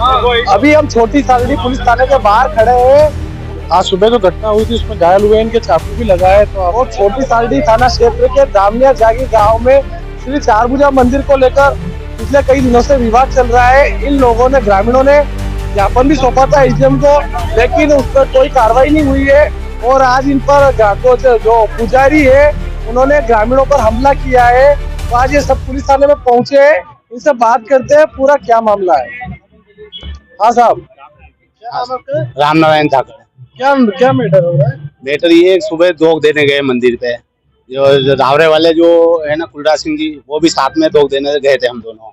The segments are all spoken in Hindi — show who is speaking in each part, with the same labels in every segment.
Speaker 1: अभी हम छोटी सालड़ी पुलिस थाने के बाहर खड़े हैं। आज सुबह जो घटना हुई थी उसमें घायल हुए, इनके चाकू भी लगा है। तो और छोटी सालड़ी थाना क्षेत्र के दामनिया जागी गांव में श्री चारभुजा मंदिर को लेकर पिछले कई दिनों से विवाद चल रहा है। इन लोगों ने, ग्रामीणों ने ज्ञापन भी सौंपा था एसडीएम को, लेकिन उस पर कोई कार्रवाई नहीं हुई है। और आज इन पर जो पुजारी है उन्होंने ग्रामीणों पर हमला किया है। तो आज ये सब पुलिस थाने में पहुंचे हैं, इनसे बात करते हैं पूरा क्या मामला है। हाँ साहब,
Speaker 2: राम नारायण ठाकुर।
Speaker 1: क्या मैटर हो रहा है?
Speaker 2: मैटर ये सुबह दोग देने गए मंदिर पे, जो रावरे वाले जो है ना कुलराज सिंह जी, वो भी साथ में दोग देने गए थे हम दोनों।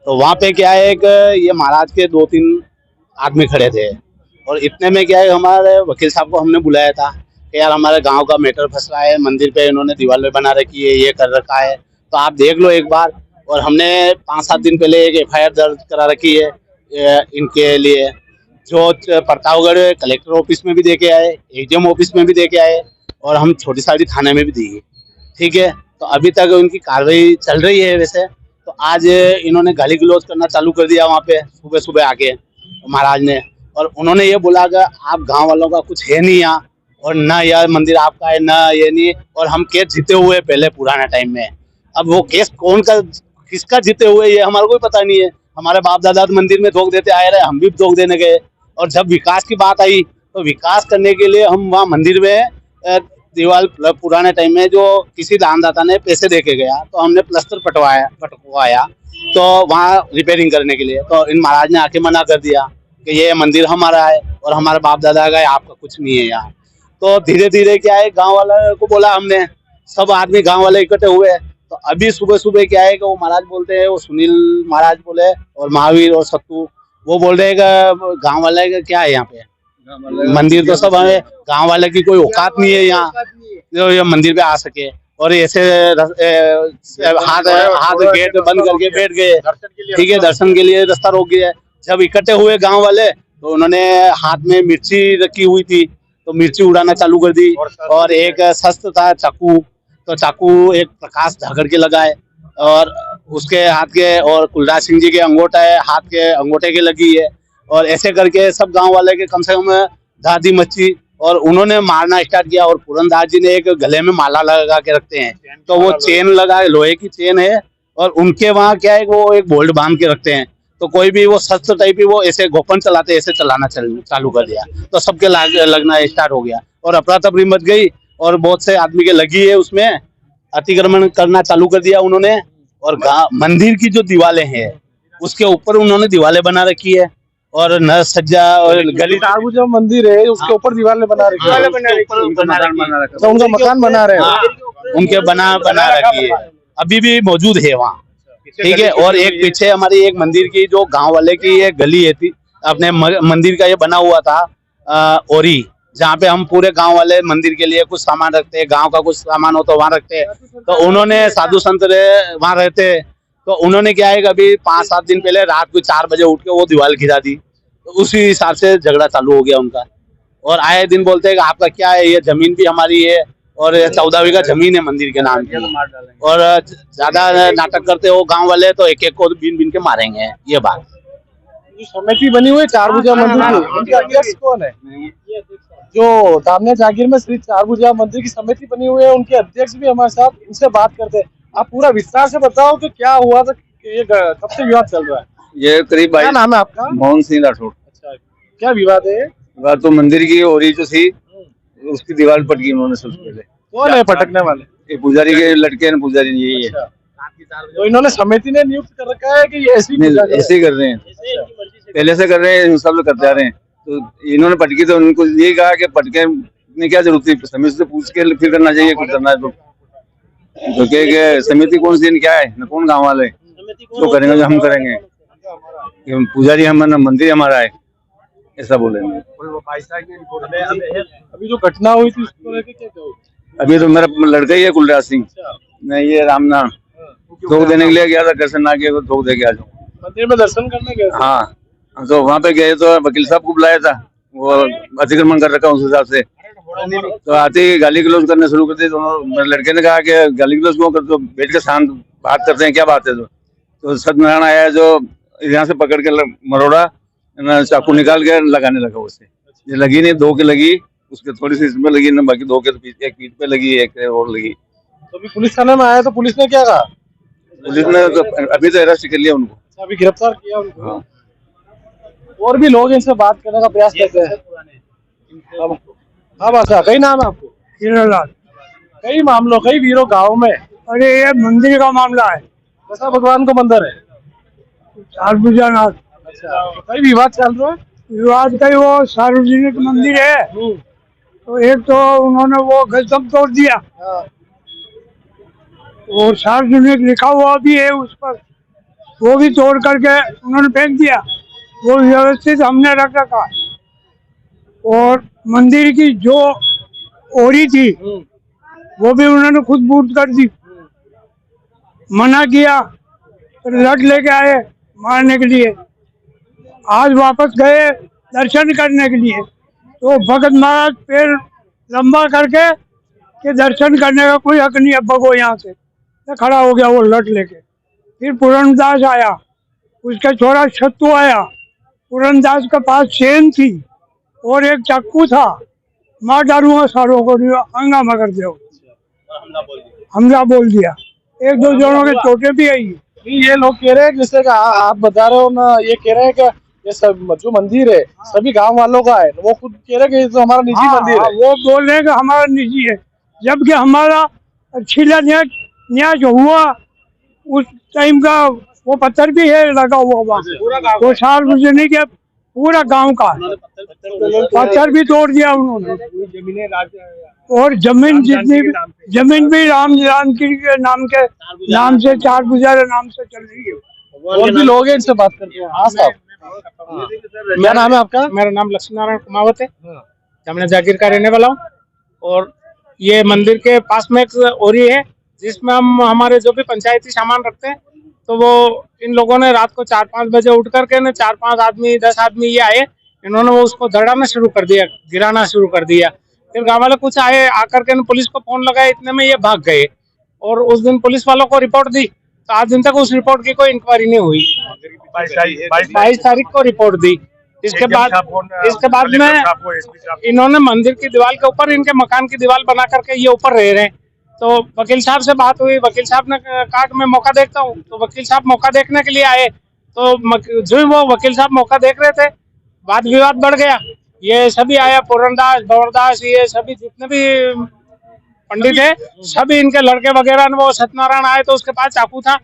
Speaker 2: तो वहाँ पे क्या है कि ये महाराज के 2-3 आदमी खड़े थे और इतने में क्या है हमारे वकील साहब को हमने बुलाया था कि यार हमारे गांव का मैटर फंस रहा है, मंदिर पे इन्होंने दीवार बना रखी है, ये कर रखा है, तो आप देख लो एक बार। और हमने 5-7 दिन पहले एक FIR दर्ज करा रखी है इनके लिए, जो प्रतापगढ़ कलेक्टर ऑफिस में भी दे के आए, एसडीएम ऑफिस में भी दे के आए और हम छोटी साड़ी थाने में भी दी। ठीक है, तो अभी तक उनकी कार्रवाई चल रही है। वैसे तो आज इन्होंने गाली गलौज करना चालू कर दिया वहाँ पे सुबह सुबह आके महाराज ने, और उन्होंने ये बोला कि आप गांव वालों का कुछ है नहीं यहाँ, और ना यह मंदिर आपका है ना ये नहीं, और हम केस जीते हुए पहले पुराने टाइम में। अब वो केस कौन का किसका जीते हुए ये हमारे को पता नहीं है। हमारे बाप दादा मंदिर में धोख देते आए रहे, हम भी धोख देने गए, और जब विकास की बात आई तो विकास करने के लिए हम वहाँ मंदिर में दीवार पुराने टाइम में जो किसी दानदाता ने पैसे दे के गया तो हमने प्लास्टर पटवाया तो वहाँ रिपेयरिंग करने के लिए, तो इन महाराज ने आके मना कर दिया कि ये मंदिर हमारा है और हमारे बाप दादा का है, आपका कुछ नहीं है यहाँ। तो धीरे धीरे क्या है गांव वाले को बोला हमने, सब आदमी गांव वाले इकट्ठे हुए। तो अभी सुबह सुबह क्या है कि वो महाराज बोलते हैं, वो सुनील महाराज बोले और महावीर और सत्तू वो बोल रहे हैं गांव वाले का क्या है यहाँ पे, मंदिर तो सब है, गांव वाले की कोई औकात नहीं है यहाँ जो ये मंदिर पे आ सके, और ऐसे हाथ गेट बंद करके बैठ गए। ठीक है, दर्शन के लिए रास्ता रोक गया। जब इकट्ठे हुए गांव वाले तो उन्होंने हाथ में मिर्ची रखी हुई थी तो मिर्ची उड़ाना चालू कर दी, और एक शस्त्र था चाकू, तो चाकू एक प्रकाश झाकड़ के लगाए और उसके हाथ के, और कुलराज सिंह जी के अंगूठा है हाथ के अंगूठे के लगी है, और ऐसे करके सब गांव वाले के कम से कम दादी मच्छी, और उन्होंने मारना स्टार्ट किया। और पूरनदास जी ने एक गले में माला लगा के रखते हैं, तो वो चेन लगा, लोहे की चेन है, और उनके वहाँ क्या है वो एक बोल्ट बांध के रखते हैं, तो कोई भी वो शस्त्र टाइप ही वो ऐसे गोपन चलाते ऐसे चलाना चालू कर दिया, तो सबके लगना स्टार्ट हो गया और अफरा तफरी मच गई, और बहुत से आदमी के लगी है उसमें, अतिक्रमण करना चालू कर दिया उन्होंने। और मंदिर की जो दीवारें हैं उसके ऊपर उन्होंने दीवारें बना रखी है, और न सज्जा और गली
Speaker 1: चारभुजा मंदिर है उसके ऊपर दीवारें बना रखी है, तो उनका मकान बना रहे हैं,
Speaker 2: उनके बना रखी है, अभी भी मौजूद है वहाँ। ठीक है, और एक पीछे हमारी एक मंदिर की जो गांव वाले की एक गली है थी, अपने मंदिर का ये बना हुआ था ओरी, जहाँ पे हम पूरे गांव वाले मंदिर के लिए कुछ सामान रखते हैं, गांव का कुछ सामान हो तो वहाँ रखते हैं, तो उन्होंने साधु संत वहाँ रहते, तो उन्होंने क्या है अभी 5-7 दिन पहले रात को 4 बजे उठ के वो दीवार गिरा दी, तो उसी हिसाब से झगड़ा चालू हो गया उनका। और आए दिन बोलते हैं कि आपका क्या है, ये जमीन भी हमारी है और 14 बीघा जमीन है मंदिर के नाम की, और ज्यादा नाटक करते हो गांव वाले तो एक को बीन के मारेंगे। ये बात
Speaker 1: समिति बनी हुई चारभुजा मंदिर की, उनके अध्यक्ष कौन है? जो दामनिया जागीर में श्री चारभुजा मंदिर की समिति बनी हुई है, उनके अध्यक्ष भी हमारे साथ, उनसे बात करते हैं। आप पूरा विस्तार से बताओ कि क्या हुआ था, ये कब से विवाद चल रहा है?
Speaker 3: ये करीब
Speaker 1: क्या नाम है आपका?
Speaker 3: मोहन सिंह राठौड़।
Speaker 1: अच्छा, क्या विवाद है?
Speaker 3: विवाद तो मंदिर की ओरी जो थी उसकी दीवार पटकी उन्होंने सबसे पहले।
Speaker 1: कौन है पटकने वाले?
Speaker 3: ये पुजारी के लड़के हैं, पुजारी यही है।
Speaker 1: तो इन्होंने समिति ने नियुक्त कर रखा है कि ये ऐसे
Speaker 3: ही कर रहे हैं, पहले से कर रहे हैं, सब लोग करते आ रहे हैं। तो इन्होंने पटकी तो उनको यही कहा कि पटके में क्या जरूरत थी, समिति से पूछ के फिर करना चाहिए, कुछ करना है तो समिति कौन सी क्या है न कौन गाँव वाले जो करेंगे, जो हम करेंगे, पुजारी हमारा मंदिर हमारा है, ऐसा बोलेंगे।
Speaker 1: अभी जो घटना हुई थी उसको लेके क्या कहो?
Speaker 3: अभी तो मेरा लड़का ही है कुलराज सिंह, मैं ये रामनाथ धोख देने के लिए गया था, कैसे ना किया धोख दे के आ जाऊँ।
Speaker 1: मंदिर में दर्शन करने गए?
Speaker 3: हाँ, तो वहाँ पे गए तो वकील साहब को बुलाया था, वो अतिक्रमण कर रखा उस हिसाब से, तो आते ही गाली गलौज करने शुरू कर दी। तो लड़के ने कहा कि गाली गलौज क्यों करते हो, बैठ के शांत बात करते हैं, क्या बात है। तो सत्यनारायण आया जो यहाँ से पकड़ के मरोड़ा ना चाकू निकाल के लगाने लगा उसे। ये लगी नहीं, 2 के लगी, उसके थोड़ी सी इसमें लगी ना, बाकी 2 के तो एक पीठ पे लगी, एक और लगी।
Speaker 1: तो अभी पुलिस थाने में आया तो पुलिस ने क्या कहा?
Speaker 3: पुलिस ने तो अभी तो अरेस्ट कर लिया उनको।
Speaker 1: अभी गिरफ्तार किया उनको।
Speaker 3: हाँ।
Speaker 1: और भी लोग इनसे बात करने का प्रयास करते हैं। हाँ बादशाह, कई नाम है आपको?
Speaker 4: हीरालाल।
Speaker 1: कई मामलों, कई वीरों गांव में
Speaker 4: अरे ये मंदिर का मामला है,
Speaker 1: कैसा भगवान का मंदिर है?
Speaker 4: चारभुजानाथ।
Speaker 1: अच्छा, तो कई विवाद चल रहा है।
Speaker 4: विवाद का ही वो सार्वजनिक मंदिर है, तो एक तो उन्होंने वो गजब तोड़ दिया
Speaker 1: हाँ।
Speaker 4: और सार्वजनिक लिखा हुआ भी है उस पर, वो भी तोड़ करके उन्होंने फेंक दिया। वो व्यवस्थित हमने रख रखा है। और मंदिर की जो ओरी थी वो भी उन्होंने खुद बूट कर दी, मना किया, फिर लट लेके आए मारने के लिए। आज वापस गए दर्शन करने के लिए, तो भगत महाराज पैर लंबा करके कि दर्शन करने का कोई हक नहीं है, भगो यहाँ से। तो खड़ा हो गया वो लट लेके। फिर पूरनदास आया, उसका छोरा छत्तू आया। पूरनदास के पास चेन थी और एक चाकू था। मार डालूंगा सारों को, हंगामा कर दो, हमला बोल दिया। 1-2 जनों के चोटें भी आई।
Speaker 1: ये लोग कह रहे हैं, जैसे कि आप बता रहे हो ना, ये कह रहे हैं कि ये सब जो मंदिर है सभी गांव वालों का है। वो खुद कह रहे हैं कि ये तो हमारा निजी मंदिर है।
Speaker 4: वो बोल रहे हैं कि हमारा निजी है, जबकि हमारा शिलान्यास हुआ उस टाइम का वो पत्थर भी है लगा हुआ वहाँ। वो सार्वजनिक है, पूरा गांव का पत्थर भी तोड़ दिया उन्होंने। और जमीन जितनी भी, जमीन भी राम की के नाम से, चारभुजा नाम से चल रही है।
Speaker 1: और भी लोग हैं, इनसे बात करते हैं। हाँ साहब, क्या नाम है आपका?
Speaker 5: मेरा नाम लक्ष्मी नारायण कुमावत है, जामना जागीर का रहने वाला हूँ। और ये मंदिर के पास में एक ओरी है जिसमें हम हमारे जो भी पंचायती सामान रखते हैं, तो वो इन लोगों ने रात को 4-5 बजे उठ करके न 4-5 आदमी 10 आदमी ये आए, इन्होंने वो उसको दौड़ाना शुरू कर दिया, गिराना शुरू कर दिया। फिर गाँव वाले कुछ आए, आकर के पुलिस को फोन लगाया, इतने में ये भाग गए। और उस दिन पुलिस वालों को रिपोर्ट दी, तो आज दिन तक उस रिपोर्ट की कोई इंक्वायरी नहीं हुई। 22 तारीख को रिपोर्ट दी। इसके बाद में इन्होंने मंदिर की दीवार के ऊपर, इनके मकान की दीवार बना करके ये ऊपर रह रहे हैं। तो वकील साहब से बात हुई, वकील साहब ने कहा कि मैं मौका देखता हूँ। तो वकील साहब मौका देखने के लिए आए, तो जो ही वो वकील साहब मौका देख रहे थे, वाद विवाद बढ़ गया। ये सभी आया, पूरनदास, भंवरदास, ये सभी जितने भी पंडित है, सभी इनके लड़के वगैरह, वो सत्यनारायण आए तो उसके पास चाकू था।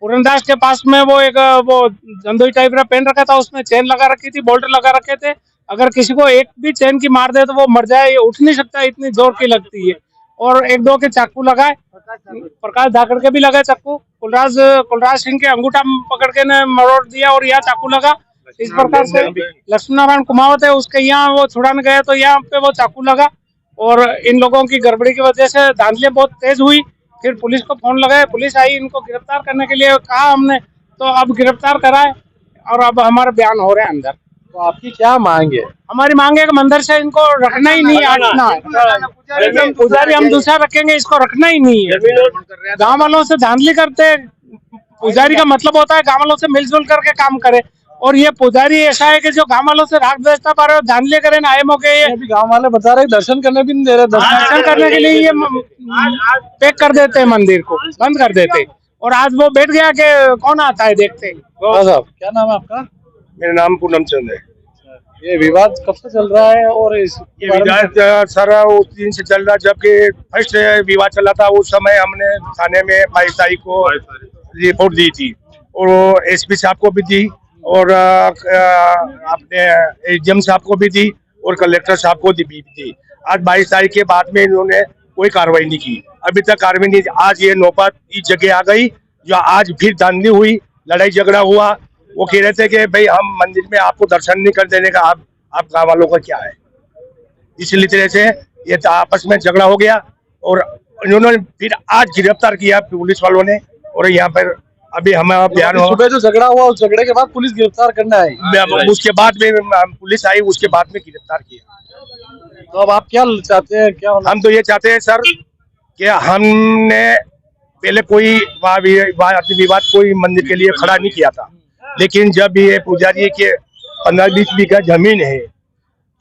Speaker 5: पूरनदास के पास में वो एक वो जंदोई टाइप का पेन रखा था, उसमें चेन लगा रखी थी, बोल्ट लगा रखे थे। अगर किसी को एक भी चेन की मार दे तो वो मर जाए, ये उठ नहीं सकता, इतनी जोर की लगती है। और 1-2 के चाकू लगाए, प्रकाश धाकड़ के भी लगा चाकू, कुलराज सिंह के अंगूठा पकड़ के ने मरोड़ दिया और यहाँ चाकू लगा। इस प्रकार से लक्ष्मी नारायण कुमावत है, उसके यहाँ वो छुड़ाने गए तो यहाँ पे वो चाकू लगा। और इन लोगों की गड़बड़ी की वजह से धांधलियां बहुत तेज हुई। फिर पुलिस को फोन लगाया, पुलिस आई, इनको गिरफ्तार करने के लिए कहा हमने, तो अब गिरफ्तार कराए और अब हमारे बयान हो रहे हैं अंदर।
Speaker 1: तो आपकी क्या मांग है?
Speaker 5: हमारी मांग है कि मंदिर से इनको रखना ही नहीं, हटना है। पुजारी हम दूसरा रखेंगे, इसको रखना ही नहीं है। गाँव वालों से धांधली करते, पुजारी का मतलब होता है गाँव वालों से मिलजुल करके काम करे। और ये पुजारी ऐसा है कि जो गाँव वालों से राग द्वेषता पा रहे हो, धांधली करे ना, आए मौके ये
Speaker 1: गाँव वाले बता रहे दर्शन करने भी नहीं दे रहे।
Speaker 5: दर्शन करने के लिए ये पैक कर देते हैं, मंदिर को बंद कर देते। और आज वो बैठ गया कि कौन आता है देखते।
Speaker 1: साहब, क्या नाम है आपका?
Speaker 6: मेरा नाम पूनम चंद है।
Speaker 1: ये विवाद कब से चल रहा है? और
Speaker 6: ये विवाद सर उस दिन से चल रहा जबकि फर्स्ट विवाद चला था, उस समय हमने थाने में 22 तारीख को रिपोर्ट दी थी और एसपी साहब को भी दी और अपने एसडीएम साहब को भी दी और कलेक्टर साहब को भी दी। आज 22 तारीख के बाद में इन्होंने कोई कार्रवाई नहीं की, अभी तक कार्रवाई नहीं। आज ये नौबत इस जगह आ गई जो आज फिर धांधली हुई, लड़ाई झगड़ा हुआ। वो कह रहे थे कि भाई हम मंदिर में आपको दर्शन नहीं कर देने का, आप गाँव वालों का क्या है। इसीलिए तरह से ये आपस में झगड़ा हो गया और इन्होंने फिर आज गिरफ्तार किया पुलिस वालों ने। और यहाँ पर अभी हमारा बयान
Speaker 1: सुबह जो झगड़ा हुआ, उस झगड़े के बाद पुलिस गिरफ्तार करने आई,
Speaker 6: उसके बाद में पुलिस आई, उसके बाद में गिरफ्तार किया।
Speaker 1: तो अब आप क्या चाहते हैं? क्या
Speaker 6: हम तो ये चाहते हैं सर कि हमने पहले कोई विवाद कोई मंदिर के लिए खड़ा नहीं किया था, लेकिन जब ये पुजारी के 15-20 बीघा जमीन है।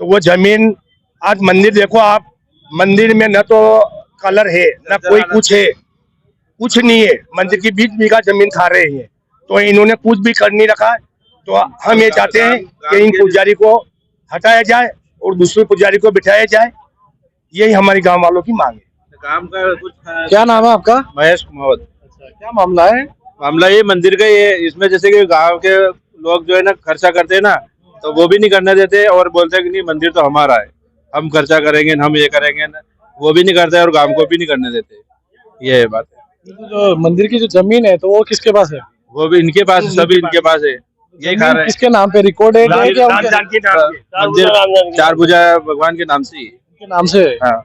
Speaker 6: तो वो जमीन आज मंदिर देखो आप, मंदिर में न तो कलर है न कोई कुछ है, कुछ नहीं है। मंदिर की 20 बीघा जमीन खा रहे हैं, तो इन्होंने कुछ भी कर नहीं रखा। तो हम ये चाहते हैं कि इन पुजारी को हटाया जाए और दूसरे पुजारी को बिठाया जाए। यही हमारी गांव वालों की मांग है।
Speaker 3: काम का कुछ
Speaker 1: क्या नाम है आपका?
Speaker 3: महेश कुमावत।
Speaker 1: क्या मामला है?
Speaker 3: मामला ये मंदिर का ये, इसमें जैसे कि गांव के लोग जो है ना खर्चा करते हैं ना, तो वो भी नहीं करने देते और बोलते हैं कि नहीं मंदिर तो हमारा है, हम खर्चा करेंगे, हम ये करेंगे ना, वो भी नहीं करते और गांव को भी नहीं करने देते। ये बात है।
Speaker 1: तो जो मंदिर की जो जमीन है तो वो किसके पास है?
Speaker 3: वो भी इनके पास है, सभी इनके पास है, यही खा रहे हैं।
Speaker 1: किसके नाम पे रिकॉर्ड है क्या?
Speaker 3: मंदिर 4 भुजा भगवान के नाम से ही है।
Speaker 1: उनके नाम से?
Speaker 3: हाँ,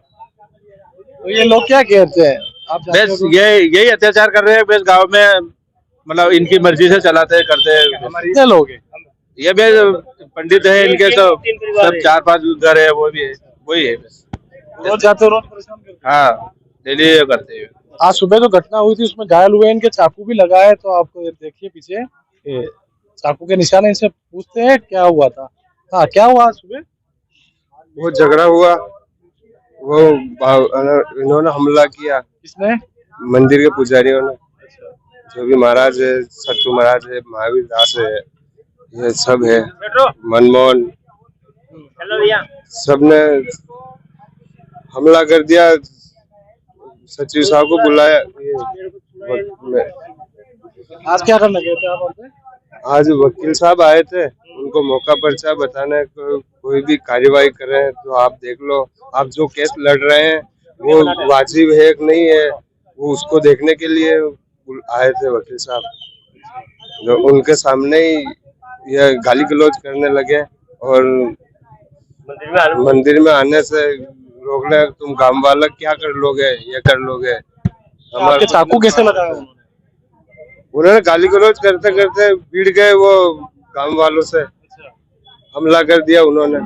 Speaker 1: तो ये लोग क्या कहते हैं? आप जानते
Speaker 3: बस
Speaker 1: हो?
Speaker 3: यही अत्याचार कर रहे हैं बस गांव में, मतलब इनकी मर्जी से चलाते हैं, करते हैं।
Speaker 1: कितने लोग हैं?
Speaker 3: ये भी पंडित है इनके, सब 4-5 घर है, वो भी है, वही है बस।
Speaker 1: रोज जाते हो, रोज परेशान करते हो?
Speaker 3: हाँ, डेली ये करते हैं।
Speaker 1: आज सुबह जो घटना हुई थी उसमें घायल हुए, इनके चाकू भी लगाए, तो आप देखिए पीछे ये चाकू के निशान है। इनसे पूछते हैं क्या हुआ था। हाँ, क्या हुआ आज सुबह?
Speaker 7: वो झगड़ा हुआ, वो इन्होंने हमला किया,
Speaker 1: किसने?
Speaker 7: मंदिर के पुजारियों ने। जो भी महाराज है, सत्तू महाराज है, महावीर दास है, ये सब है, मनमोहन, सबने हमला कर दिया। सचिव साहब को बुलाया।
Speaker 1: आज क्या करने गए थे आप वहाँ पे?
Speaker 7: आज वकील साहब आए थे, उनको मौका पर्चा बताने को, कोई भी कार्यवाही करें तो आप देख लो, आप जो केस लड़ रहे हैं वो वाजिब है कि नहीं है, वो उसको देखने के लिए आए थे वकील साहब। तो उनके सामने ही ये गाली गलौज करने लगे और मंदिर में आने से रोकने, तुम गांव वाला क्या कर लोगे, ये कर लोगे।
Speaker 1: आपके चाकू कैसे लगाया उन्होंने?
Speaker 7: उन्होंने गाली गलौज करते करते भिड़ गए, वो गांव वालों से हमला कर दिया उन्होंने।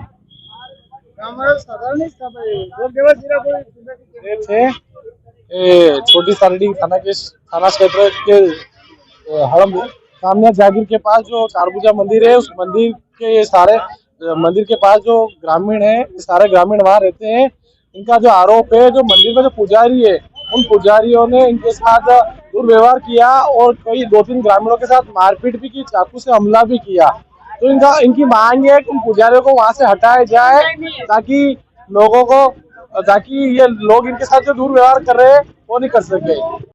Speaker 1: छोटी सारडी थाना क्षेत्र के हड़म कामयाब जागीर के पास जो चारभुजा मंदिर है, उस मंदिर के ये सारे मंदिर के पास जो ग्रामीण है, सारे ग्रामीण वहाँ रहते हैं। इनका जो आरोप है, जो मंदिर में जो पुजारी है, उन पुजारियों ने इनके साथ दुर्व्यवहार किया और कई 2-3 ग्रामीणों के साथ मारपीट भी की, चाकू से हमला भी किया। तो इनकी मांग है कि उन पुजारियों को वहां से हटाया जाए, ताकि ये लोग इनके साथ जो दुर्व्यवहार कर रहे हैं वो नहीं कर सके।